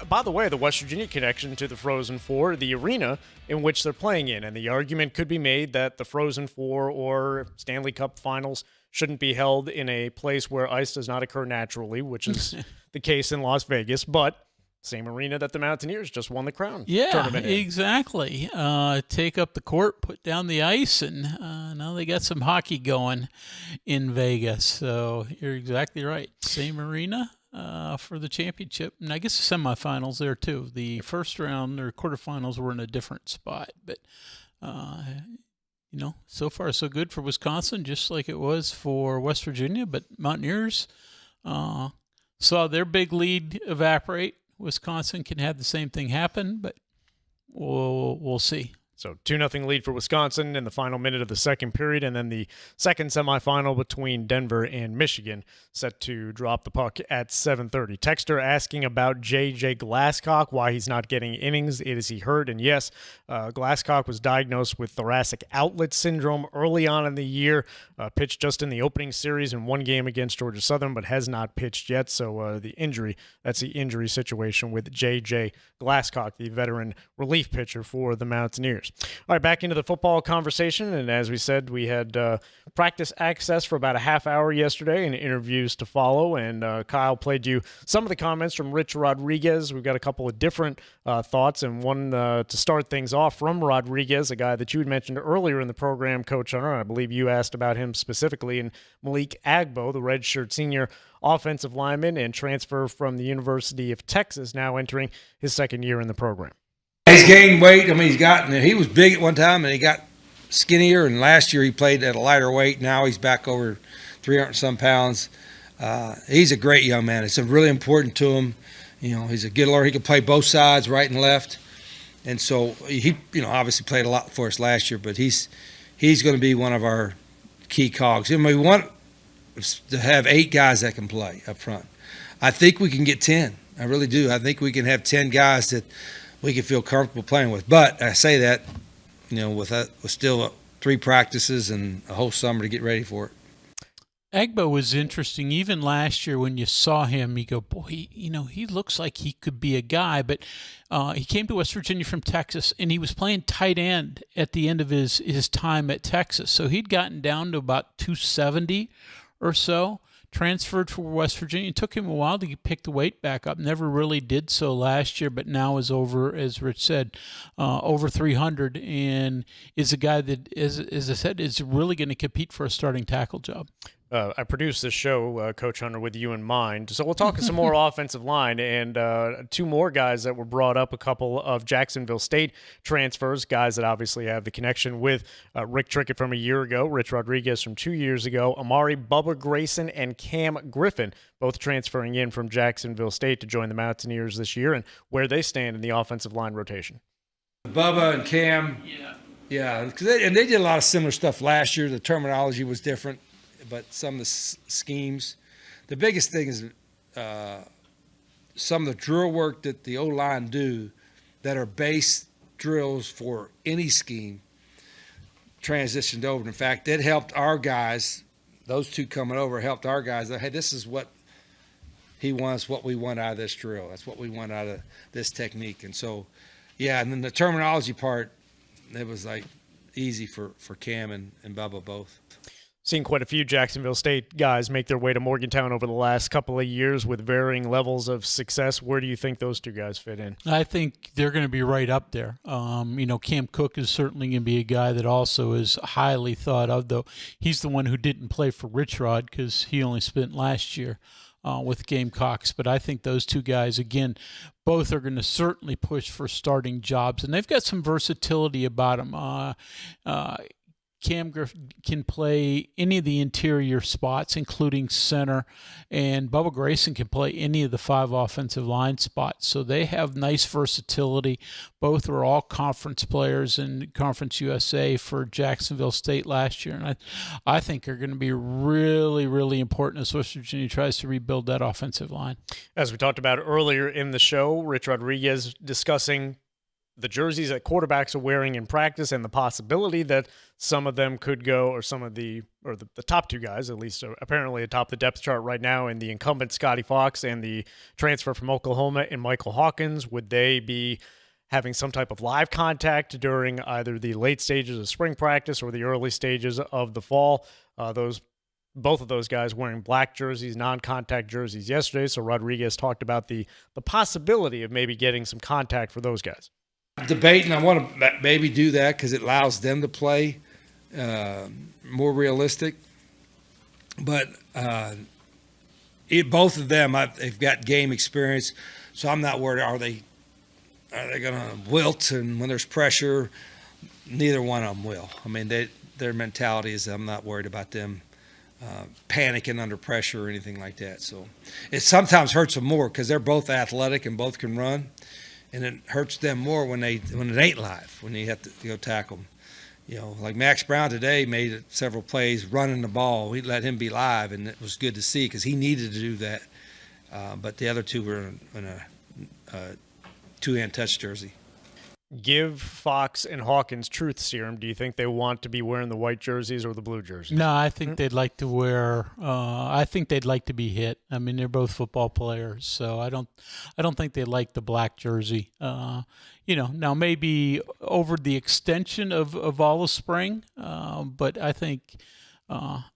By the way, the West Virginia connection to the Frozen Four, the arena in which they're playing in, and the argument could be made that the Frozen Four or Stanley Cup finals shouldn't be held in a place where ice does not occur naturally, which is the case in Las Vegas, but same arena that the Mountaineers just won the Crown tournament in. Exactly. Take up the court, put down the ice, and now they got some hockey going in Vegas. So you're exactly right. Same arena for the championship, and I guess the semifinals there too. The first round or quarterfinals were in a different spot, but so far so good for Wisconsin, just like it was for West Virginia. But Mountaineers saw their big lead evaporate. Wisconsin can have the same thing happen, but we'll see. So 2-0 lead for Wisconsin in the final minute of the second period, and then the second semifinal between Denver and Michigan set to drop the puck at 7:30. Texter asking about J.J. Glasscock, why he's not getting innings. Is he hurt? And yes, Glasscock was diagnosed with thoracic outlet syndrome early on in the year, pitched just in the opening series in one game against Georgia Southern, but has not pitched yet. So that's the injury situation with J.J. Glasscock, the veteran relief pitcher for the Mountaineers. All right, back into the football conversation, and as we said, we had practice access for about a half hour yesterday and interviews to follow, and Kyle played you some of the comments from Rich Rodriguez. We've got a couple of different thoughts, and one to start things off from Rodriguez, a guy that you had mentioned earlier in the program, Coach Hunter. I believe you asked about him specifically, and Malik Agbo, the redshirt senior offensive lineman and transfer from the University of Texas, now entering his second year in the program. He's gained weight. I mean, he was big at one time, and he got skinnier. And last year he played at a lighter weight. Now he's back over 300-some pounds. He's a great young man. It's really important to him. He's a good learner. He can play both sides, right and left. And so he, obviously played a lot for us last year. But he's going to be one of our key cogs. We want to have 8 guys that can play up front. I think we can get 10. I really do. I think we can have 10 guys that we can feel comfortable playing with. But I say that, with still 3 practices and a whole summer to get ready for it. Agbo was interesting. Even last year when you saw him, you go, boy, he looks like he could be a guy. But he came to West Virginia from Texas, and he was playing tight end at the end of his time at Texas. So he'd gotten down to about 270 or so. Transferred for West Virginia. It took him a while to pick the weight back up. Never really did so last year, but now is over, as Rich said, over 300, and is a guy that, as I said, is really going to compete for a starting tackle job. I produced this show, Coach Hunter, with you in mind. So we'll talk some more offensive line and 2 more guys that were brought up, a couple of Jacksonville State transfers, guys that obviously have the connection with Rick Trickett from a year ago, Rich Rodriguez from 2 years ago, Amari Bubba Grayson and Cam Griffin, both transferring in from Jacksonville State to join the Mountaineers this year, and where they stand in the offensive line rotation. Bubba and Cam, yeah, and they did a lot of similar stuff last year. The terminology was different, but some of the schemes. The biggest thing is some of the drill work that the O-line do that are base drills for any scheme transitioned over. In fact, it helped our guys, those 2 coming over, helped our guys. Hey, this is what he wants, what we want out of this drill. That's what we want out of this technique. And so, yeah, and then the terminology part, it was like easy for Cam and Bubba both. Seen quite a few Jacksonville State guys make their way to Morgantown over the last couple of years with varying levels of success. Where do you think those 2 guys fit in? I think they're going to be right up there. Cam Cook is certainly going to be a guy that also is highly thought of, though he's the one who didn't play for Rich Rod because he only spent last year with Gamecocks. But I think those 2 guys, again, both are going to certainly push for starting jobs, and they've got some versatility about them. Cam Griffin can play any of the interior spots, including center, and Bubba Grayson can play any of the 5 offensive line spots. So they have nice versatility. Both were all conference players in Conference USA for Jacksonville State last year, and I think are going to be really, really important as West Virginia tries to rebuild that offensive line. As we talked about earlier in the show, Rich Rodriguez discussing the jerseys that quarterbacks are wearing in practice and the possibility that some of them could go, or the top 2 guys, at least apparently atop the depth chart right now, in the incumbent Scotty Fox and the transfer from Oklahoma and Michael Hawkins. Would they be having some type of live contact during either the late stages of spring practice or the early stages of the fall? Both of those guys wearing black jerseys, non-contact jerseys yesterday. So Rodriguez talked about the possibility of maybe getting some contact for those guys. Debating, I want to maybe do that because it allows them to play more realistic. But both of them, they've got game experience, so I'm not worried. Are they going to wilt? And when there's pressure, neither one of them will. I mean, their mentality is I'm not worried about them panicking under pressure or anything like that. So it sometimes hurts them more because they're both athletic and both can run. and it hurts them more when it ain't live, when you have to go tackle them. You know, like Max Brown today made several plays running the ball. We let him be live, and it was good to see because he needed to do that. But the other two were in a two-hand touch jersey. Give Fox and Hawkins truth serum. Do you think they want to be wearing the white jerseys or the blue jerseys? No, I think they'd like to wear. I think they'd like to be hit. I mean, they're both football players, so I don't think they like the black jersey. Now maybe over the extension of all of spring, but I think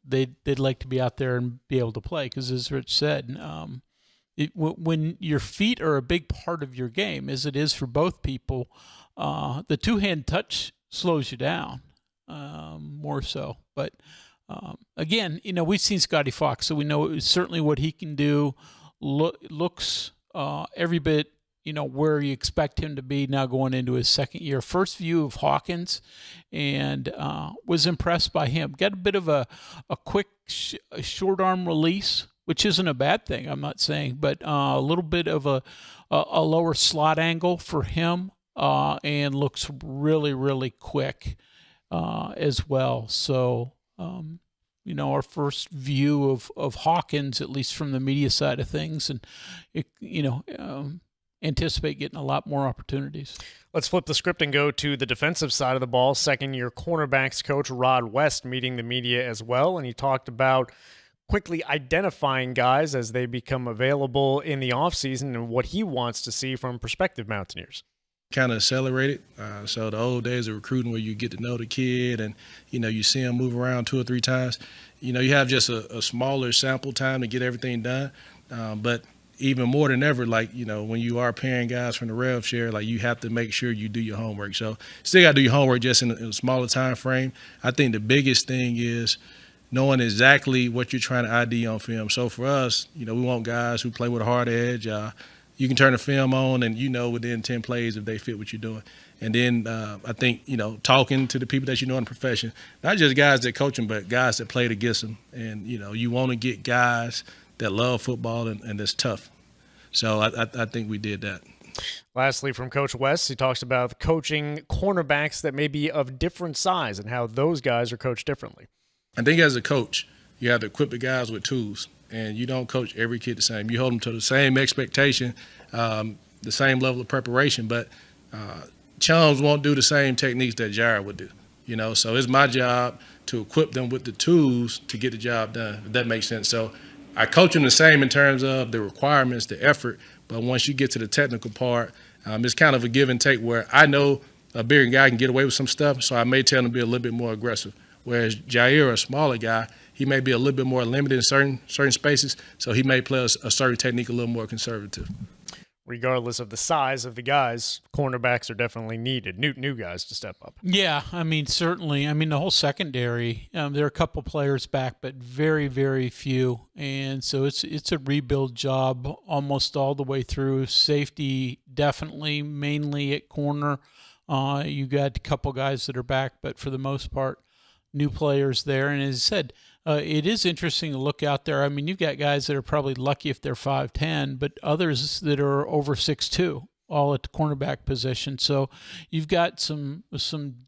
they'd like to be out there and be able to play because, as Rich said, when your feet are a big part of your game, as it is for both people. The two-hand touch slows you down more so. But, again, we've seen Scotty Fox, so we know certainly what he can do. Looks every bit, where you expect him to be now going into his second year. First view of Hawkins, and was impressed by him. Got a bit of a quick short arm release, which isn't a bad thing, I'm not saying, but a little bit of a lower slot angle for him. And looks really, really quick as well. So, our first view of Hawkins, at least from the media side of things, and, anticipate getting a lot more opportunities. Let's flip the script and go to the defensive side of the ball. Second-year cornerbacks coach Rod West meeting the media as well, and he talked about quickly identifying guys as they become available in the offseason and what he wants to see from prospective Mountaineers. Kind of accelerated. So the old days of recruiting where you get to know the kid and, you see him move around 2 or 3 times. You have just a smaller sample time to get everything done. But even more than ever, when you are paying guys from the rev share, you have to make sure you do your homework. So still got to do your homework just in a smaller time frame. I think the biggest thing is knowing exactly what you're trying to ID on film. So for us, we want guys who play with a hard edge. You can turn the film on and within 10 plays if they fit what you're doing. And then I think, talking to the people that in the profession, not just guys that coach them, but guys that played against them. And, you want to get guys that love football and that's tough. So I think we did that. Lastly, from Coach West, he talks about coaching cornerbacks that may be of different size and how those guys are coached differently. I think as a coach, you have to equip the guys with tools. And you don't coach every kid the same. You hold them to the same expectation, the same level of preparation, but chums won't do the same techniques that Jared would do. So it's my job to equip them with the tools to get the job done, if that makes sense. So I coach them the same in terms of the requirements, the effort, but once you get to the technical part, it's kind of a give and take where I know a bigger guy can get away with some stuff, so I may tell him to be a little bit more aggressive. Whereas Jair, a smaller guy, he may be a little bit more limited in certain spaces, so he may play a certain technique a little more conservative. Regardless of the size of the guys, cornerbacks are definitely needed, new guys to step up. Yeah, certainly. The whole secondary, there are a couple players back, but very, very few. And so it's a rebuild job almost all the way through. Safety, definitely, mainly at corner. You got a couple guys that are back, but for the most part, new players there. And as I said, it is interesting to look out there. You've got guys that are probably lucky if they're 5'10", but others that are over 6'2", all at the cornerback position. So you've got some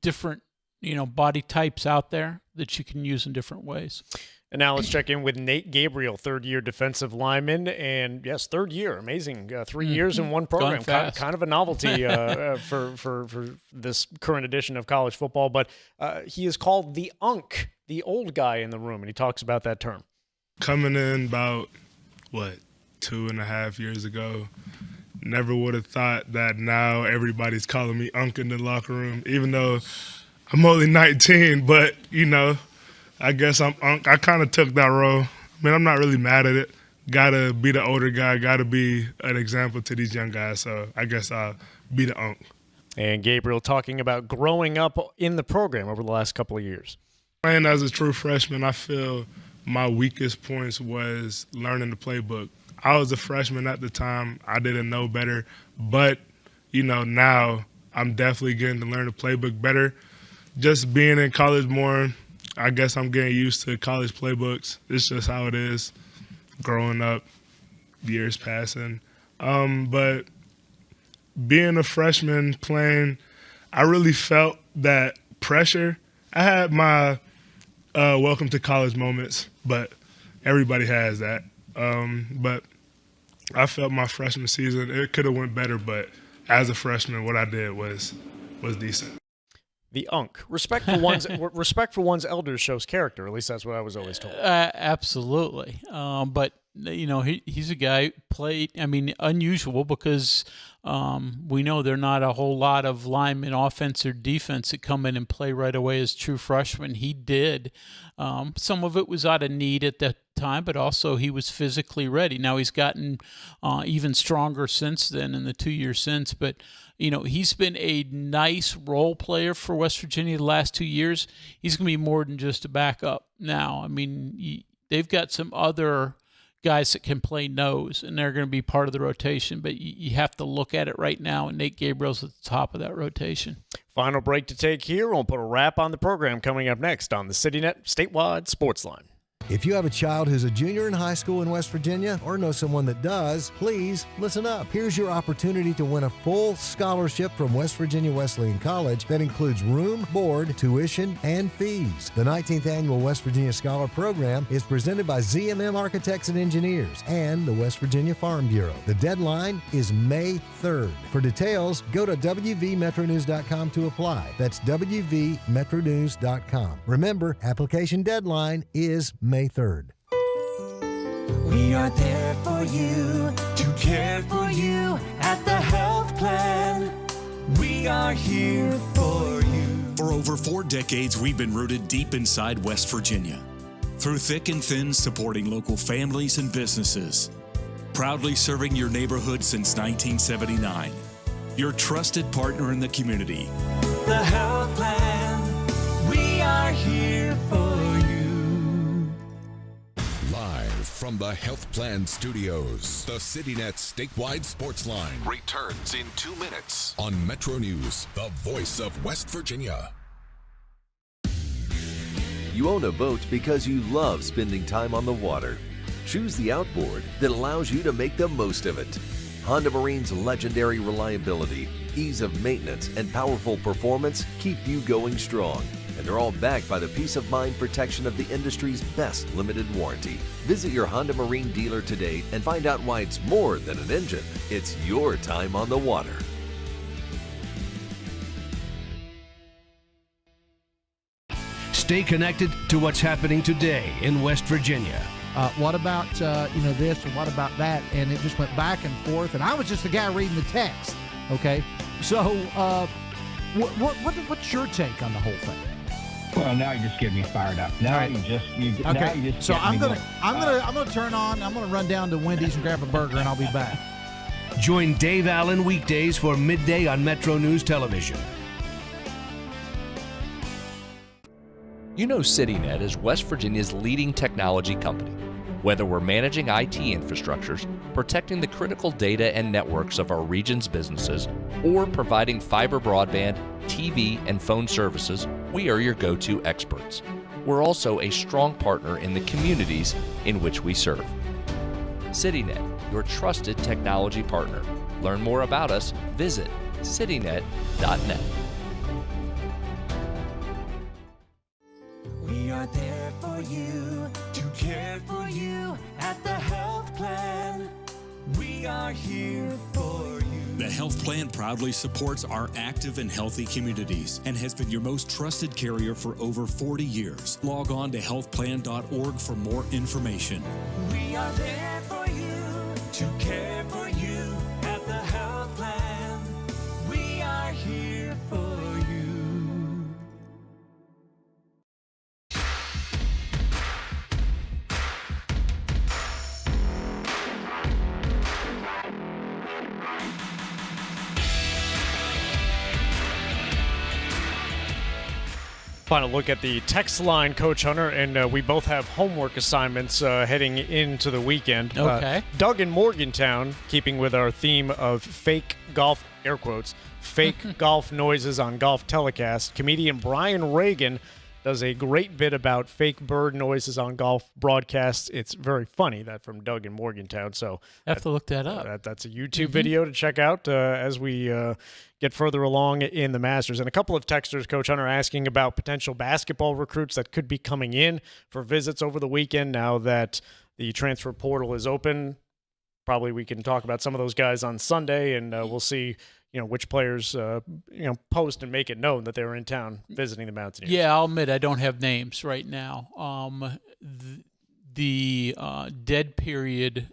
different, body types out there that you can use in different ways. And now let's check in with Nate Gabriel, third-year defensive lineman. And, yes, third year, amazing. 3 years in one program. Kind of a novelty for this current edition of college football. But he is called the Unk, the old guy in the room, and he talks about that term. Coming in about, 2.5 years ago, never would have thought that now everybody's calling me Unk in the locker room, even though I'm only 19, but, I guess I kind of took that role. I'm not really mad at it. Got to be the older guy, got to be an example to these young guys, so I guess I'll be the Unk. And Gabriel talking about growing up in the program over the last couple of years. Playing as a true freshman, I feel my weakest points was learning the playbook. I was a freshman at the time. I didn't know better, but, now I'm definitely getting to learn the playbook better. Just being in college more, I guess I'm getting used to college playbooks. It's just how it is growing up, years passing. But being a freshman playing, I really felt that pressure. I had my welcome to college moments, but everybody has that. But I felt my freshman season, it could have went better, but as a freshman, what I did was decent. The UNC. Respect for one's elders shows character. At least that's what I was always told. Absolutely. But he's a guy played. I mean, unusual because we know there are not a whole lot of linemen, offense or defense, that come in and play right away as true freshmen. He did. Some of it was out of need at that time, but also he was physically ready. Now he's gotten even stronger since then in the 2 years since. But he's been a nice role player for West Virginia the last 2 years. He's going to be more than just a backup now. I mean, they've got some other guys that can play nose, and they're going to be part of the rotation. But you have to look at it right now, and Nate Gabriel's at the top of that rotation. Final break to take here. We'll put a wrap on the program coming up next on the CityNet Statewide Sportsline. If you have a child who's a junior in high school in West Virginia or know someone that does, please listen up. Here's your opportunity to win a full scholarship from West Virginia Wesleyan College that includes room, board, tuition, and fees. The 19th Annual West Virginia Scholar Program is presented by ZMM Architects and Engineers and the West Virginia Farm Bureau. The deadline is May 3rd. For details, go to WVMetroNews.com to apply. That's WVMetroNews.com. Remember, application deadline is May 3rd. We are there for you, to care for you at the health plan. We are here for you. For over 4 decades, we've been rooted deep inside West Virginia. Through thick and thin, supporting local families and businesses. Proudly serving your neighborhood since 1979. Your trusted partner in the community. The health plan. We are here for you. Live from the Health Plan Studios, the CityNet Statewide Sportsline returns in 2 minutes on Metro News, the voice of West Virginia. You own a boat because you love spending time on the water. Choose the outboard that allows you to make the most of it. Honda Marine's legendary reliability, ease of maintenance, and powerful performance keep you going strong. And they're all backed by the peace of mind protection of the industry's best limited warranty. Visit your Honda Marine dealer today and find out why it's more than an engine. It's your time on the water. Stay connected to what's happening today in West Virginia. What about this and what about that? And it just went back and forth. And I was just the guy reading the text. Okay, so what's your take on the whole thing? Well, now you just get me fired up. Now right. you just so I'm gonna turn on. I'm gonna run down to Wendy's and grab a burger, and I'll be back. Join Dave Allen weekdays for midday on Metro News Television. You know CityNet is West Virginia's leading technology company. Whether we're managing IT infrastructures, protecting the critical data and networks of our region's businesses, or providing fiber broadband, TV, and phone services, we are your go-to experts. We're also a strong partner in the communities in which we serve. CityNet, your trusted technology partner. Learn more about us, visit citynet.net. We are there for you, to care for you at the health plan. We are here for you. The Health Plan proudly supports our active and healthy communities and has been your most trusted carrier for over 40 years. Log on to healthplan.org for more information. We are there for you, to care for you at the health plan. We are here for you. Final look at the text line, Coach Hunter, and we both have homework assignments heading into the weekend. Okay. Doug in Morgantown, keeping with our theme of fake golf, air quotes, fake golf noises on golf telecast, comedian Brian Reagan does a great bit about fake bird noises on golf broadcasts. It's very funny, that from Doug in Morgantown. So I have to look that up. That's a YouTube video to check out as we get further along in the Masters. And a couple of texters, Coach Hunter, asking about potential basketball recruits that could be coming in for visits over the weekend now that the transfer portal is open. Probably we can talk about some of those guys on Sunday, and we'll see which players post and make it known that they were in town visiting the Mountaineers. Yeah, I'll admit I don't have names right now. The dead period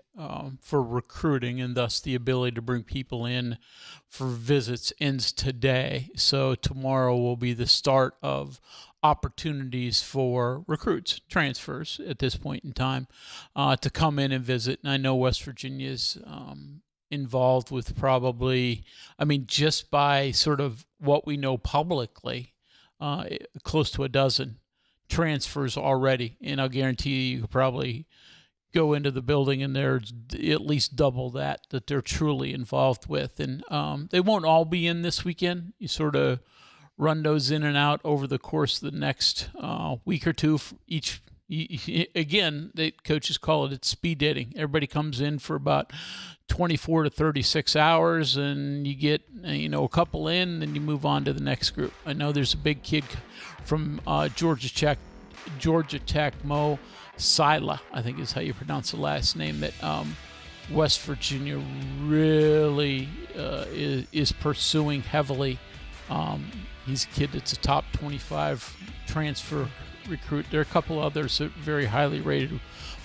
for recruiting, and thus the ability to bring people in for visits, ends today. So tomorrow will be the start of opportunities for recruits, transfers at this point in time, to come in and visit. And I know West Virginia's involved with probably, just by sort of what we know publicly, close to a dozen transfers already. And I'll guarantee you could probably go into the building and there's at least double that they're truly involved with. And they won't all be in this weekend. You sort of run those in and out over the course of the next week or two. Again, the coaches call it speed dating. Everybody comes in for about 24 to 36 hours, and you get a couple in, and then you move on to the next group. I know there's a big kid from Georgia Tech, Mo Sila, I think is how you pronounce the last name, that West Virginia really is pursuing heavily. He's a kid that's a top 25 transfer recruit. There are a couple others that are very highly rated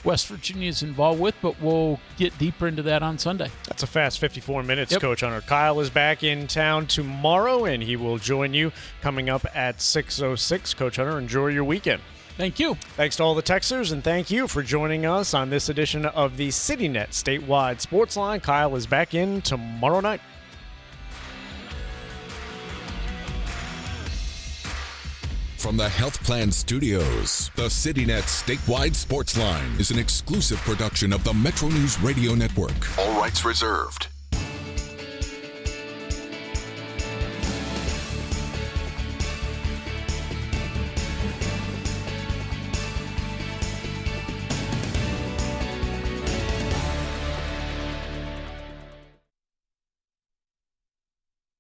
West Virginia is involved with, but we'll get deeper into that on Sunday. That's a fast 54 minutes, Coach Hunter. Kyle is back in town tomorrow, and he will join you coming up at 6:06. Coach Hunter, enjoy your weekend. Thank you. Thanks to all the texters, and thank you for joining us on this edition of the CityNet Statewide Sportsline. Kyle is back in tomorrow night. From the Health Plan Studios, the CityNet Statewide Sportsline is an exclusive production of the Metro News Radio Network. All rights reserved.